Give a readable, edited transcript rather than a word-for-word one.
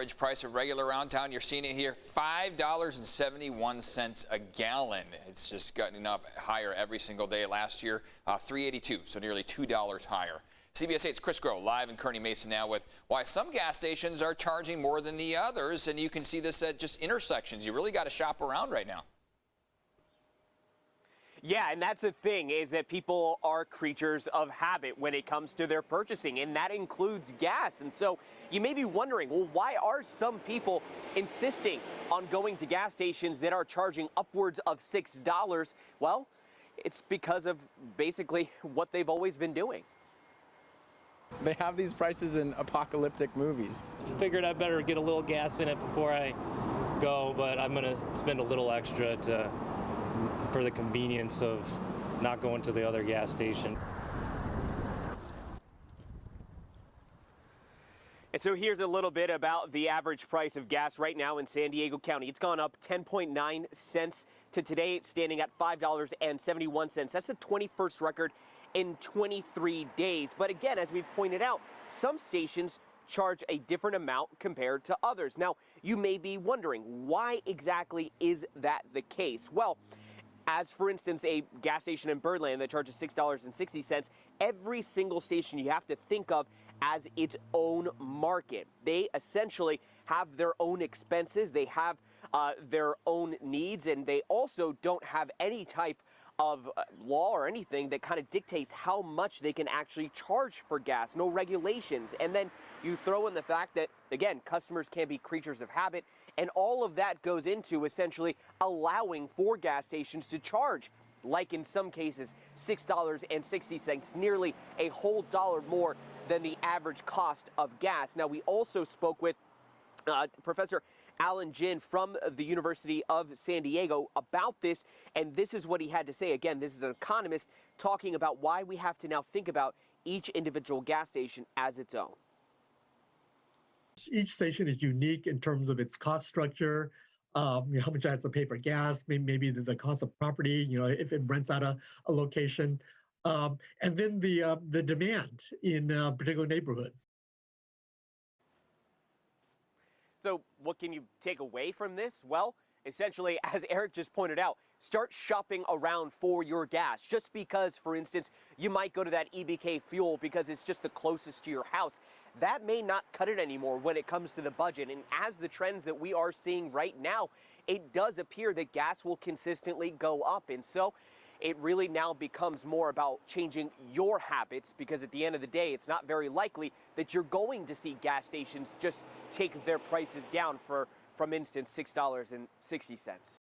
average price of regular around town. You're seeing it here, $5.71 a gallon. It's just gotten up higher every single day. Last year, $3.82, so nearly $2 higher. CBS 8's Chris Groh live in Kearny Mesa now with why some gas stations are charging more than the others, and you can see this at just intersections. You really got to shop around right now. Yeah, and that's the thing, is that people are creatures of habit when it comes to their purchasing, and that includes gas. And so you may be wondering, well, why are some people insisting on going to gas stations that are charging upwards of $6? Well, it's because of basically what they've always been doing. They have these prices in apocalyptic movies. Figured I better get a little gas in it before I go, but I'm going to spend a little extra for the convenience of not going to the other gas station. And so here's a little bit about the average price of gas right now in San Diego County. It's gone up 10.9 cents to today, standing at $5.71. That's the 21st record in 23 days. But again, as we pointed out, some stations charge a different amount compared to others. Now, you may be wondering, why exactly is that the case? Well, as for instance, a gas station in Birdland that charges $6.60, every single station you have to think of as its own market. They essentially have their own expenses, they have their own needs, and they also don't have any type of law or anything that kind of dictates how much they can actually charge for gas, no regulations. And then you throw in the fact that, again, customers can be creatures of habit, and all of that goes into essentially allowing for gas stations to charge, like in some cases, $6.60, nearly a whole dollar more than the average cost of gas. Now, we also spoke with Professor Alan Jin from the University of San Diego about this, and this is what he had to say. Again, this is an economist talking about why we have to now think about each individual gas station as its own. Each station is unique in terms of its cost structure, how much it has to pay for gas, maybe the cost of property, if it rents out a location, and then the demand in particular neighborhoods. So what can you take away from this? Well, essentially, as Eric just pointed out, start shopping around for your gas. Just because, for instance, you might go to that EBK fuel because it's just the closest to your house, that may not cut it anymore when it comes to the budget. And as the trends that we are seeing right now, it does appear that gas will consistently go up. And so it really now becomes more about changing your habits, because at the end of the day, it's not very likely that you're going to see gas stations just take their prices down for, from instance, $6.60.